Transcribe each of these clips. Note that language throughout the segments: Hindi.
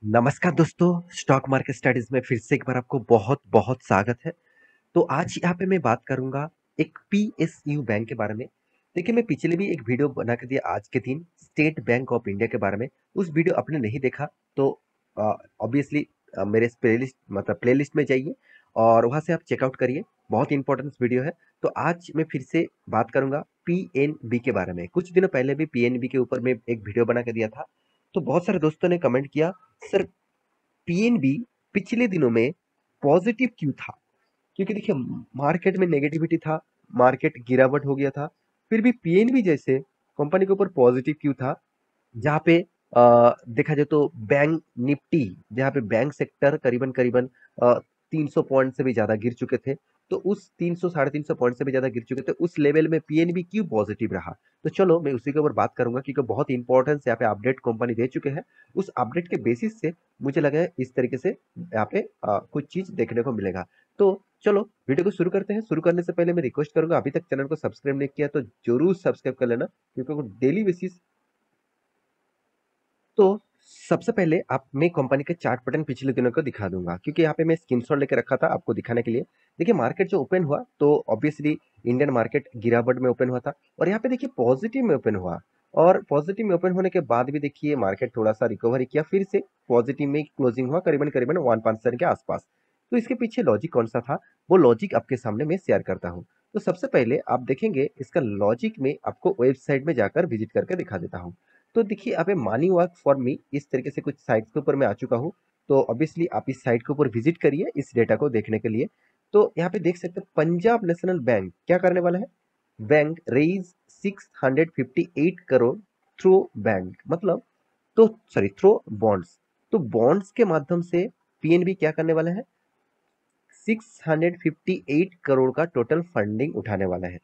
नमस्कार दोस्तों, स्टॉक मार्केट स्टडीज में फिर से एक बार आपको बहुत-बहुत स्वागत है। तो आज यहाँ पे मैं बात करूँगा एक पीएसयू बैंक के बारे में। देखिए, मैं पिछले भी एक वीडियो बना के दिया आज के दिन स्टेट बैंक ऑफ इंडिया के बारे में। उस वीडियो आपने नहीं देखा तो ऑब्वियसली मेरे प्लेलिस्ट में जाइए और वहाँ से आप चेकआउट करिए। बहुत इंपॉर्टेंट वीडियो है। तो आज मैं फिर से बात करूँगा पीएनबी के बारे में। कुछ दिनों पहले भी पीएनबी के ऊपर मैं एक वीडियो बना के दिया था। तो बहुत सारे दोस्तों ने कमेंट किया, सर पीएनबी पिछले दिनों में पॉजिटिव क्यों था? क्योंकि देखिए मार्केट में नेगेटिविटी था, मार्केट गिरावट हो गया था, फिर भी पीएनबी जैसे कंपनी के ऊपर पॉजिटिव क्यों था? जहाँ पे देखा जाए तो बैंक निफ्टी, जहाँ पे बैंक सेक्टर करीबन करीबन 300 पॉइंट से भी ज्यादा गिर चुके थे। तो उस 300 साढ़े 300 पॉइंट से भी ज्यादा गिर चुके थे, उस लेवल में पीएनबी क्यों पॉजिटिव रहा? तो चलो मैं उसी के ऊपर बात करूंगा, क्योंकि बहुत इंपॉर्टेंस यहाँ पे अपडेट कंपनी दे चुके हैं। उस अपडेट के बेसिस से मुझे लगा है इस तरीके से यहाँ पे कुछ चीज देखने को मिलेगा। तो चलो वीडियो को शुरू करते हैं। शुरू करने से पहले मैं रिक्वेस्ट करूंगा, अभी तक चैनल को सब्सक्राइब नहीं किया तो जरूर सब्सक्राइब कर लेना, क्योंकि डेली बेसिस। तो सबसे पहले आप मैं कंपनी के चार्ट पैटर्न पिछले दिनों को दिखा दूंगा, क्योंकि यहाँ पे मैं स्क्रीनशॉट लेके रखा था आपको दिखाने के लिए। देखिए मार्केट जो ओपन हुआ तो ऑब्वियसली इंडियन मार्केट गिरावट में ओपन हुआ था, और यहाँ पे देखिए पॉजिटिव में ओपन हुआ। और पॉजिटिव में ओपन होने के बाद भी देखिए मार्केट थोड़ा सा रिकवरी किया, फिर से पॉजिटिव में क्लोजिंग हुआ करीबन करीबन 1% के आसपास। तो इसके पीछे लॉजिक कौन सा था, वो लॉजिक आपके सामने मैं शेयर करता हूँ। तो सबसे पहले आप देखेंगे इसका लॉजिक में आपको वेबसाइट में जाकर विजिट करके दिखा देता हूँ। तो देखिए यहाँ पे मॉर्निंग वॉक फॉर मी इस तरीके से कुछ साइट्स के ऊपर मैं आ चुका हूँ। तो ऑब्वियसली आप इस साइट के ऊपर विजिट करिए इस डेटा को देखने के लिए। तो यहाँ पे देख सकते हैं पंजाब नेशनल बैंक क्या करने वाला है। Bank raise 658 crore through bank, मतलब तो सॉरी थ्रू बॉन्ड्स। तो बॉन्ड्स के माध्यम से पीएनबी क्या करने वाला है, 658 करोड़ का टोटल फंडिंग उठाने वाला है।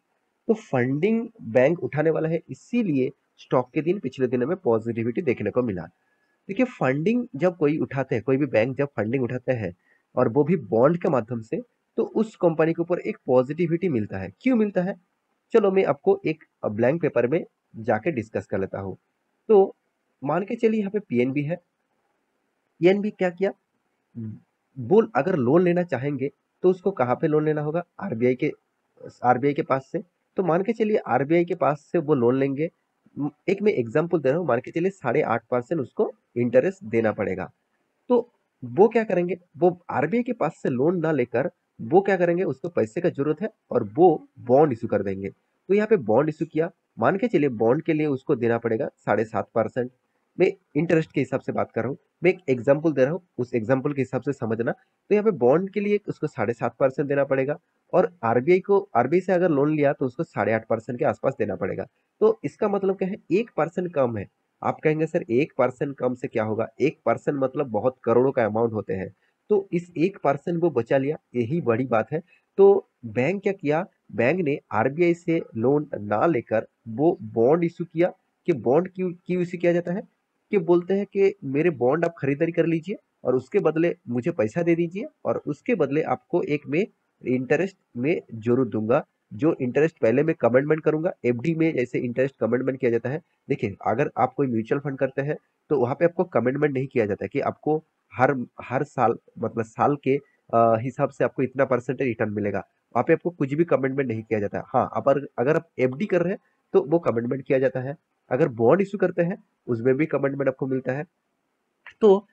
तो फंडिंग बैंक उठाने वाला है, इसीलिए स्टॉक के दिन पिछले दिनों में पॉजिटिविटी देखने को मिला। देखिए फंडिंग जब कोई उठाते हैं, कोई भी बैंक जब फंडिंग उठाते हैं और वो भी बॉन्ड के माध्यम से, तो उस कंपनी के ऊपर एक पॉजिटिविटी मिलता है। क्यों मिलता है, चलो मैं आपको एक ब्लैंक पेपर में जाके डिस्कस कर लेता हूँ। तो मान के चलिए यहाँ पे पीएनबी है। पीएनबी क्या किया, वो अगर लोन लेना चाहेंगे तो उसको कहाँ पे लोन लेना होगा, आरबीआई के पास से। तो मान के चलिए आरबीआई के पास से वो लोन लेंगे। एक मैं एग्जांपल दे रहा हूँ, मान के चलिए 8.5% उसको इंटरेस्ट देना पड़ेगा। तो वो क्या करेंगे, वो आरबीआई के पास से लोन ना लेकर वो क्या करेंगे, उसको पैसे का जरूरत है और वो बॉन्ड इशू कर देंगे। तो यहाँ पे बॉन्ड इशू किया, मान के चलिए बॉन्ड के लिए उसको देना पड़ेगा 7.5%। मैं इंटरेस्ट के हिसाब से बात कर रहा हूँ, मैं एक एग्जाम्पल दे रहा हूँ, उस एग्जाम्पल के हिसाब से समझना। तो यहाँ पे बॉन्ड के लिए उसको 7.5% देना पड़ेगा, और आरबीआई से अगर लोन लिया तो उसको 8.5% के आसपास देना पड़ेगा। तो इसका मतलब क्या है, 1% कम है। आप कहेंगे सर 1% कम से क्या होगा, 1% मतलब बहुत करोड़ों का अमाउंट होते हैं। तो इस 1% वो बचा लिया, यही बड़ी बात है। तो बैंक क्या किया, बैंक ने आरबीआई से लोन ना लेकर वो बॉन्ड इशू किया। कि बॉन्ड क्यों क्यों इशू किया जाता है, कि बोलते हैं कि मेरे बॉन्ड आप खरीदारी कर लीजिए और उसके बदले मुझे पैसा दे दीजिए, और उसके बदले आपको एक मैं इंटरेस्ट में जरूर दूंगा। जो इंटरेस्ट पहले मैं कमिटमेंट करूंगा, एफडी में जैसे इंटरेस्ट कमिटमेंट किया जाता है। देखिए अगर आप कोई म्यूचुअल फंड करते हैं तो वहां पे आपको कमिटमेंट नहीं किया जाता कि आपको हर हर साल मतलब साल के हिसाब से आपको इतना परसेंटेज रिटर्न मिलेगा। वहां पे आपको कुछ भी कमिटमेंट नहीं किया जाता है। हाँ, अगर अगर आप एफडी कर रहे हैं तो वो कमिटमेंट किया जाता है। अगर बॉन्ड इशू करते हैं उसमें भी कमिटमेंट आपको मिलता है। तो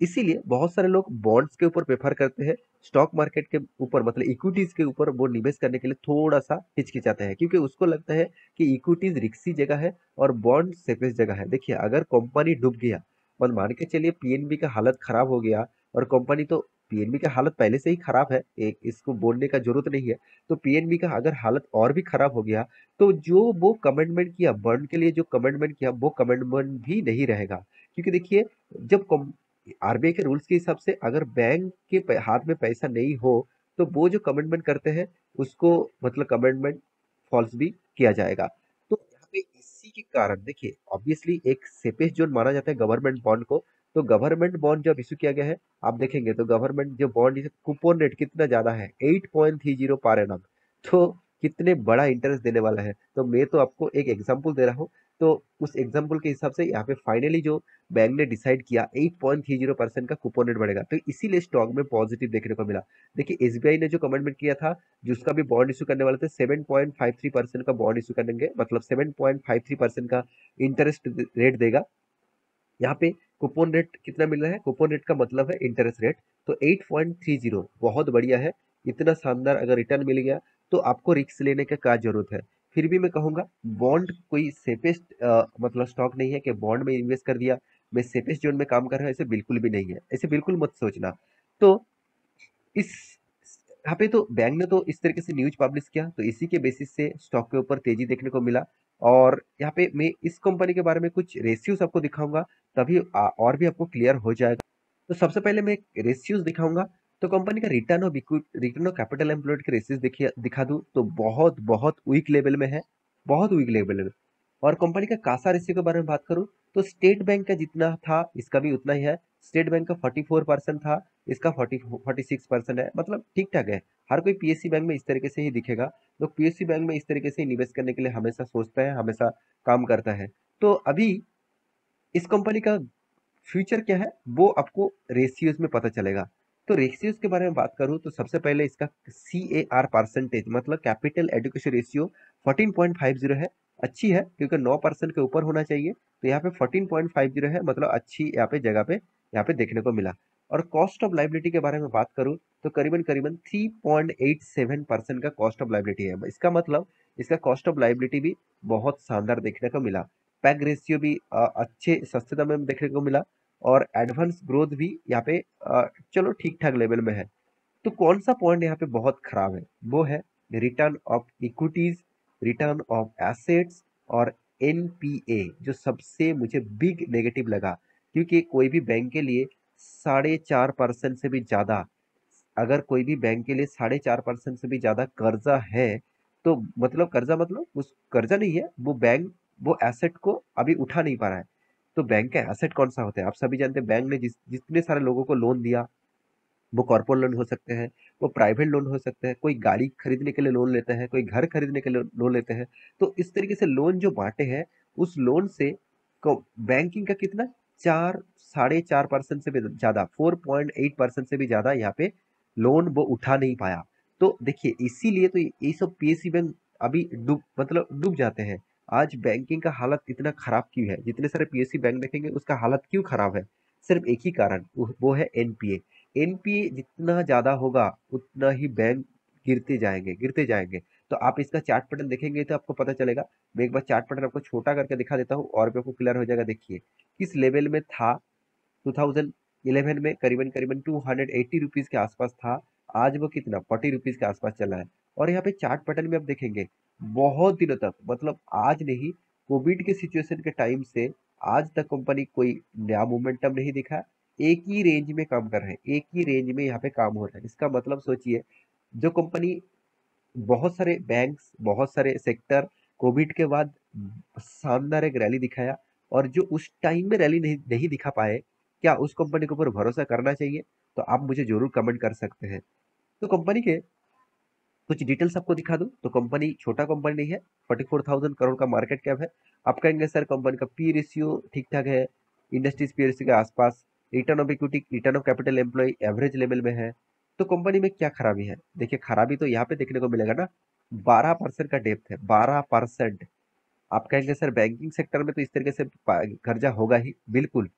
इसीलिए बहुत सारे लोग बॉन्ड्स के ऊपर प्रेफर करते हैं। स्टॉक मार्केट के ऊपर मतलब इक्विटीज के ऊपर वो निवेश करने के लिए थोड़ा सा हिचकिचाते हैं, क्योंकि उसको लगता है कि इक्विटीज रिस्की जगह है और बॉन्ड सेफेस्ट जगह है। देखिए अगर कंपनी डूब गया और मान के चलिए पीएनबी का हालत खराब हो गया, और कंपनी तो पीएनबी का हालत पहले से ही खराब है, एक इसको बोलने का जरूरत नहीं है। तो पीएनबी का अगर हालत और भी खराब हो गया तो जो वो कमिटमेंट किया बॉन्ड के लिए, जो कमिटमेंट किया वो कमिटमेंट भी नहीं रहेगा। क्योंकि देखिए जब आरबीआई के रूल्स के हिसाब से अगर बैंक के हाथ में पैसा नहीं हो तो वो जो कमिटमेंट करते हैं उसको मतलब कमिटमेंट फॉल्स भी किया जाएगा। तो यहाँ पे इसी के कारण देखिए ऑब्वियसली एक सेफेस्ट जोन माना जाता है गवर्नमेंट बॉन्ड को। तो गवर्नमेंट बॉन्ड जब इशू किया गया है, आप देखेंगे तो गवर्नमेंट जो बॉन्ड कूपन रेट कितना ज्यादा है, 8.30 पर एनम। तो कितने बड़ा इंटरेस्ट देने वाला है। तो मैं तो आपको एक एग्जांपल दे रहा हूँ। तो उस एग्जाम्पल के हिसाब से यहाँ पे फाइनली जो बैंक ने डिसाइड किया 8.30% का कूपन रेट बढ़ेगा, तो इसीलिए स्टॉक में पॉजिटिव देखने को मिला। देखिए एसबीआई ने जो कमिटमेंट किया था, जिसका भी बॉन्ड इशू करने वाले थे, 7.53% का बॉन्ड इशू करेंगे, मतलब 7.53% का इंटरेस्ट रेट देगा। यहाँ पे कूपन रेट कितना मिल रहा है, कूपन रेट का मतलब है इंटरेस्ट रेट, तो 8.30 बहुत बढ़िया है। इतना शानदार अगर रिटर्न मिल गया तो आपको रिस्क लेने का क्या जरूरत है। फिर भी मैं कहूंगा बॉन्ड कोई सेफेस्ट मतलब स्टॉक नहीं है कि बॉन्ड में इन्वेस्ट कर दिया, मैं सेफेस्ट जोन में काम कर रहा हूँ, ऐसे बिल्कुल भी नहीं है, ऐसे बिल्कुल मत सोचना। तो इस यहाँ पे तो बैंक ने तो इस तरीके से न्यूज पब्लिश किया, तो इसी के बेसिस से स्टॉक के ऊपर तेजी देखने को मिला। और यहाँ पे मैं इस कंपनी के बारे में कुछ रेशियोज आपको दिखाऊंगा, तभी और भी आपको क्लियर हो जाएगा। तो सबसे पहले मैं रेशियोज दिखाऊंगा। तो कंपनी का रिटर्न ऑफ कैपिटल एम्प्लॉयड के रेशियोज देखिए दिखा दूं तो बहुत बहुत वीक लेवल में है, बहुत वीक लेवल में। और कंपनी का कासा रेशियो के बारे में बात करूं तो स्टेट बैंक का जितना था इसका भी उतना ही है। स्टेट बैंक का 44% था, इसका 46% है, मतलब ठीक ठाक है। हर कोई पीएससी बैंक में इस तरीके से ही दिखेगा, लोग पीएससी बैंक में इस तरीके से निवेश करने के लिए हमेशा सोचता है, हमेशा काम करता है। तो अभी इस कंपनी का फ्यूचर क्या है वो आपको रेशियोज में पता चलेगा। तो रेशियोज के बारे में बात करूं तो सबसे पहले इसका सी ए आर परसेंटेज मतलब कैपिटल एडुकेशन रेशियो 14.50 है। अच्छी है क्योंकि 9% के ऊपर होना चाहिए, तो यहाँ पे 14.50 है, मतलब अच्छी यहाँ पे जगह पे यहाँ पे देखने को मिला। और कॉस्ट ऑफ लाइबिलिटी के बारे में बात करूं तो करीबन करीबन 3.87% का कॉस्ट ऑफ लाइबिलिटी है। इसका मतलब इसका कॉस्ट ऑफ लाइबिलिटी भी बहुत शानदार देखने को मिला। पैग रेशियो भी अच्छे सस्ते दाम में देखने को मिला। और एडवांस ग्रोथ भी यहाँ पे चलो ठीक ठाक लेवल में है। तो कौन सा पॉइंट यहाँ पे बहुत खराब है, वो है return of equities, return of assets और एनपीए, जो सबसे मुझे बिग नेगेटिव लगा। क्योंकि कोई भी बैंक के लिए 4.5% से भी ज्यादा, अगर कोई भी बैंक के लिए 4.5% से भी ज्यादा कर्जा है, तो मतलब कर्जा मतलब उस कर्जा नहीं है, वो बैंक वो एसेट को अभी उठा नहीं पा रहा है। तो बैंक का एसेट कौन सा होता है, आप सभी जानते हैं। बैंक ने जितने सारे लोगों को लोन दिया, वो कॉर्पोरेट लोन हो सकते हैं, वो प्राइवेट लोन हो सकते हैं, कोई गाड़ी खरीदने के लिए लोन लेते हैं, कोई घर खरीदने के लिए लोन लेते हैं। तो इस तरीके से लोन जो बांटे हैं, उस लोन से बैंकिंग का कितना 4.5% से भी ज्यादा, 4.8% से भी ज्यादा यहाँ पे लोन वो उठा नहीं पाया। तो देखिए इसीलिए तो ये सब पीएससी बैंक अभी डूब मतलब डूब जाते हैं। आज बैंकिंग का हालत इतना खराब क्यों है, जितने सारे पीएससी बैंक देखेंगे उसका हालत क्यों खराब है, सिर्फ एक ही कारण, वो है एनपीए। एनपीए जितना ज्यादा होगा उतना ही बैंक गिरते जाएंगे, गिरते जाएंगे। तो आप इसका चार्ट पैटर्न देखेंगे तो आपको पता चलेगा। मैं एक बार चार्ट पैटर्न आपको छोटा करके दिखा देता हूँ और भी आपको क्लियर हो जाएगा। देखिए किस लेवल में था 2011 में, करीबन करीबन 280 रुपीज के आसपास था। आज वो कितना 40 रुपीज के आसपास चला है। और यहाँ पे चार्ट पैटर्न में आप देखेंगे बहुत दिनों तक, मतलब आज नहीं, कोविड के सिचुएशन के टाइम से आज तक कंपनी कोई नया मोमेंटम नहीं दिखा। एक ही रेंज में काम कर रहे हैं, एक ही रेंज में यहाँ पे काम हो रहा है। इसका मतलब सोचिए, जो कंपनी बहुत सारे बैंक्स, बहुत सारे सेक्टर कोविड के बाद शानदार एक रैली दिखाया, और जो उस टाइम में रैली नहीं नहीं दिखा पाए, क्या उस कंपनी के ऊपर भरोसा करना चाहिए? तो आप मुझे जरूर कमेंट कर सकते हैं। तो कंपनी के कुछ डिटेल्स आपको दिखा दूं तो कंपनी छोटा कंपनी नहीं है, 44,000 करोड़ का मार्केट कैप है। आप कहेंगे सर कंपनी का पी रेशियो ठीक ठाक है, इंडस्ट्रीज पी रेशियो के आसपास, return of equity, return of capital employ average level में है। तो कंपनी में क्या खराबी है, देखिए खराबी तो यहाँ पे देखने को मिलेगा ना, 12% का डेप्थ है, 12%। आप कहेंगे सर बैंकिंग सेक्टर में तो इस तरीके से कर्जा होगा ही, बिल्कुल।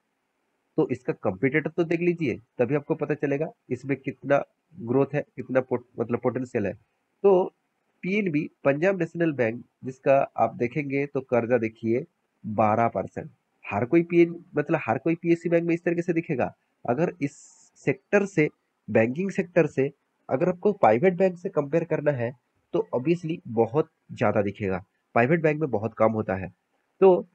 तो इसका कंपटीटर तो देख लीजिए, तभी आपको पता चलेगा इसमें कितना ग्रोथ है, कितना मतलब पोटेंशियल है। तो पीएनबी पंजाब नेशनल बैंक, जिसका आप देखेंगे तो कर्जा देखिए 12%। हर कोई पीएन मतलब हर कोई पीएससी बैंक में इस तरीके से दिखेगा। अगर इस सेक्टर से, बैंकिंग सेक्टर से, अगर आपको प्राइवेट बैंक से कंपेयर करना है तो ऑब्वियसली बहुत ज्यादा दिखेगा, प्राइवेट बैंक में बहुत कम होता है। तो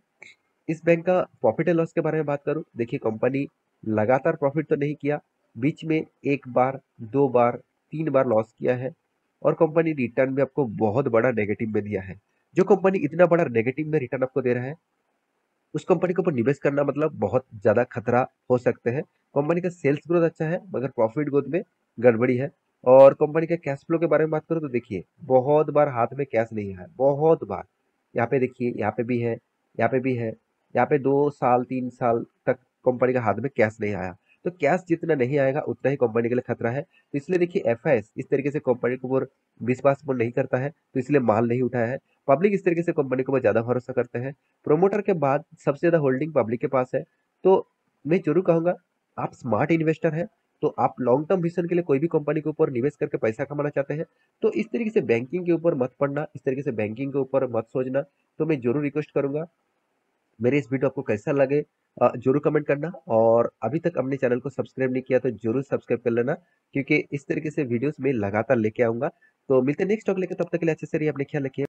इस बैंक का प्रॉफिट एंड लॉस के बारे में बात करूं, देखिए कंपनी लगातार प्रॉफिट तो नहीं किया, बीच में एक बार, दो बार, तीन बार लॉस किया है। और कंपनी रिटर्न भी आपको बहुत बड़ा नेगेटिव में दिया है। जो कंपनी इतना बड़ा नेगेटिव में रिटर्न आपको दे रहा है, उस कंपनी के ऊपर निवेश करना मतलब बहुत ज्यादा खतरा हो सकते हैं। कंपनी का सेल्स ग्रोथ अच्छा है मगर प्रॉफिट ग्रोथ में गड़बड़ी है। और कंपनी के कैश फ्लो के बारे में बात करूं तो देखिए बहुत बार हाथ में कैश नहीं है, बहुत बार। यहाँ पे देखिए, यहाँ पे भी है, यहाँ पे भी है। यहाँ पे 2 साल 3 साल तक कंपनी का हाथ में कैश नहीं आया। तो कैश जितना नहीं आएगा उतना ही कंपनी के लिए खतरा है। तो इसलिए देखिए एफआईएस इस तरीके से कंपनी के ऊपर विश्वास नहीं करता है, तो इसलिए माल नहीं उठाया है। पब्लिक इस तरीके से कंपनी के ऊपर ज्यादा भरोसा करते हैं। प्रोमोटर के बाद सबसे ज्यादा होल्डिंग पब्लिक के पास है। तो मैं जरूर कहूंगा, आप स्मार्ट इन्वेस्टर है, तो आप लॉन्ग टर्म विजन के लिए कोई भी कंपनी के ऊपर निवेश करके पैसा कमाना चाहते हैं, तो इस तरीके से बैंकिंग के ऊपर मत पड़ना, इस तरीके से बैंकिंग के ऊपर मत सोचना। तो मैं जरूर रिक्वेस्ट करूंगा, मेरे इस वीडियो आपको कैसा लगे जरूर कमेंट करना। और अभी तक अपने चैनल को सब्सक्राइब नहीं किया तो जरूर सब्सक्राइब कर लेना, क्योंकि इस तरीके से वीडियोस मैं लगातार लेके आऊंगा। तो मिलते हैं नेक्स्ट टॉक लेके, तब तक के लिए अच्छे से रहिए, अपने ख्याल रखिए।